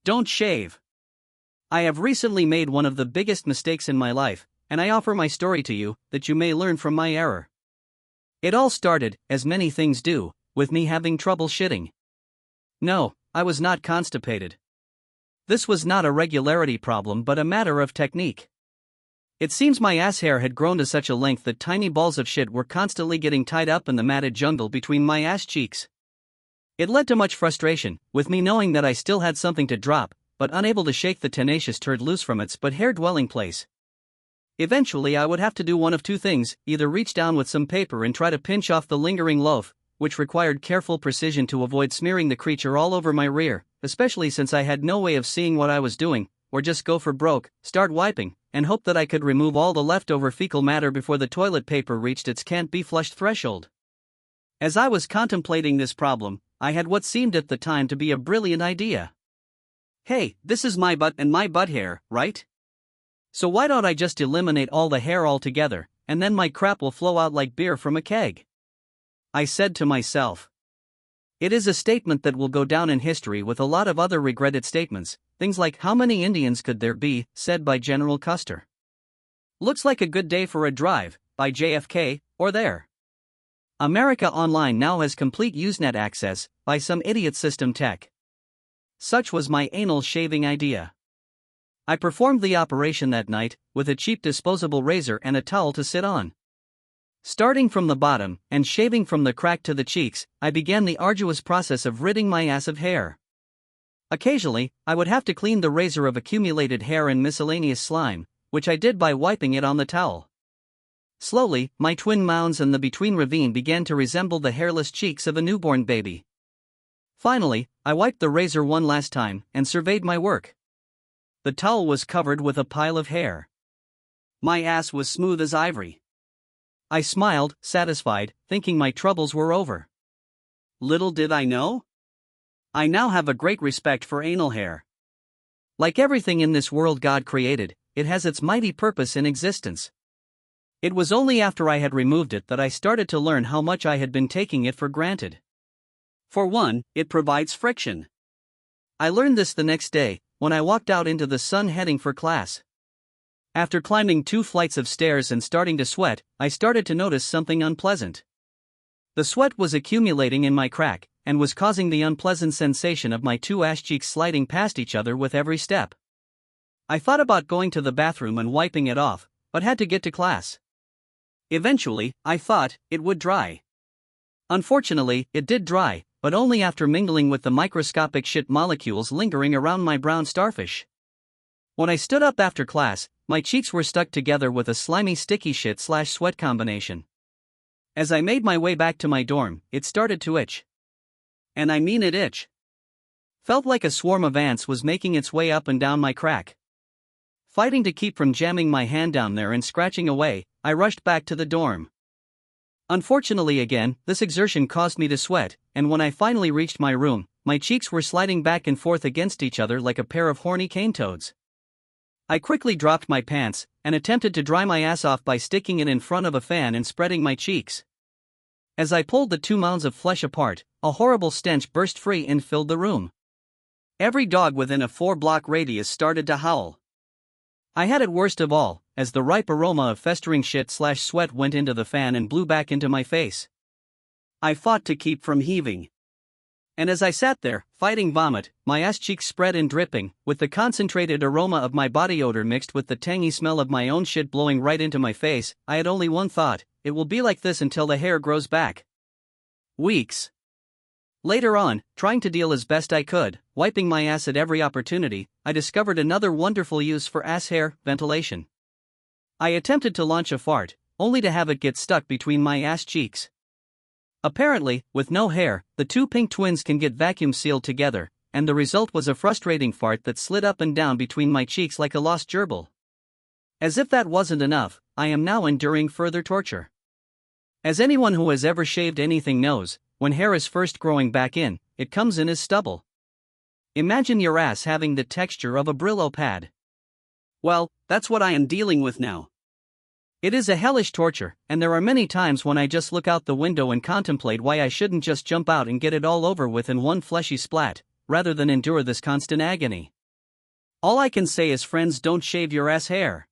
Don't shave. I have recently made one of the biggest mistakes in my life, and I offer my story to you, that you may learn from my error. It all started, as many things do, with me having trouble shitting. No, I was not constipated. This was not a regularity problem but a matter of technique. It seems my ass hair had grown to such a length that tiny balls of shit were constantly getting tied up in the matted jungle between my ass cheeks. It led to much frustration, with me knowing that I still had something to drop, but unable to shake the tenacious turd loose from its but hair-dwelling place. Eventually I would have to do one of two things, either reach down with some paper and try to pinch off the lingering loaf, which required careful precision to avoid smearing the creature all over my rear, especially since I had no way of seeing what I was doing, or just go for broke, start wiping, and hope that I could remove all the leftover fecal matter before the toilet paper reached its can't-be-flushed threshold. As I was contemplating this problem, I had what seemed at the time to be a brilliant idea. Hey, this is my butt and my butt hair, right? So why don't I just eliminate all the hair altogether, and then my crap will flow out like beer from a keg? I said to myself. It is a statement that will go down in history with a lot of other regretted statements, things like "How many Indians could there be?" said by General Custer. "Looks like a good day for a drive," by JFK, or "There. America Online now has complete Usenet access," by some idiot system tech. Such was my anal shaving idea. I performed the operation that night, with a cheap disposable razor and a towel to sit on. Starting from the bottom, and shaving from the crack to the cheeks, I began the arduous process of ridding my ass of hair. Occasionally, I would have to clean the razor of accumulated hair and miscellaneous slime, which I did by wiping it on the towel. Slowly, my twin mounds and the between ravine began to resemble the hairless cheeks of a newborn baby. Finally, I wiped the razor one last time, and surveyed my work. The towel was covered with a pile of hair. My ass was smooth as ivory. I smiled, satisfied, thinking my troubles were over. Little did I know, I now have a great respect for anal hair. Like everything in this world God created, it has its mighty purpose in existence. It was only after I had removed it that I started to learn how much I had been taking it for granted. For one, it provides friction. I learned this the next day, when I walked out into the sun heading for class. After climbing 2 flights of stairs and starting to sweat, I started to notice something unpleasant. The sweat was accumulating in my crack, and was causing the unpleasant sensation of my 2 ass cheeks sliding past each other with every step. I thought about going to the bathroom and wiping it off, but had to get to class. Eventually, I thought, it would dry. Unfortunately, it did dry, but only after mingling with the microscopic shit molecules lingering around my brown starfish. When I stood up after class, my cheeks were stuck together with a slimy sticky shit/sweat combination. As I made my way back to my dorm, it started to itch. And I mean it itch. Felt like a swarm of ants was making its way up and down my crack. Fighting to keep from jamming my hand down there and scratching away, I rushed back to the dorm. Unfortunately again, this exertion caused me to sweat, and when I finally reached my room, my cheeks were sliding back and forth against each other like a pair of horny cane toads. I quickly dropped my pants, and attempted to dry my ass off by sticking it in front of a fan and spreading my cheeks. As I pulled the 2 mounds of flesh apart, a horrible stench burst free and filled the room. Every dog within a 4-block radius started to howl. I had it worst of all, as the ripe aroma of festering shit/sweat went into the fan and blew back into my face. I fought to keep from heaving. And as I sat there, fighting vomit, my ass cheeks spread and dripping, with the concentrated aroma of my body odor mixed with the tangy smell of my own shit blowing right into my face, I had only one thought: it will be like this until the hair grows back. Weeks. Later on, trying to deal as best I could, wiping my ass at every opportunity, I discovered another wonderful use for ass hair: ventilation. I attempted to launch a fart, only to have it get stuck between my ass cheeks. Apparently, with no hair, the 2 pink twins can get vacuum sealed together, and the result was a frustrating fart that slid up and down between my cheeks like a lost gerbil. As if that wasn't enough, I am now enduring further torture. As anyone who has ever shaved anything knows, when hair is first growing back in, it comes in as stubble. Imagine your ass having the texture of a Brillo pad. Well, that's what I am dealing with now. It is a hellish torture, and there are many times when I just look out the window and contemplate why I shouldn't just jump out and get it all over with in one fleshy splat, rather than endure this constant agony. All I can say is, friends, don't shave your ass hair.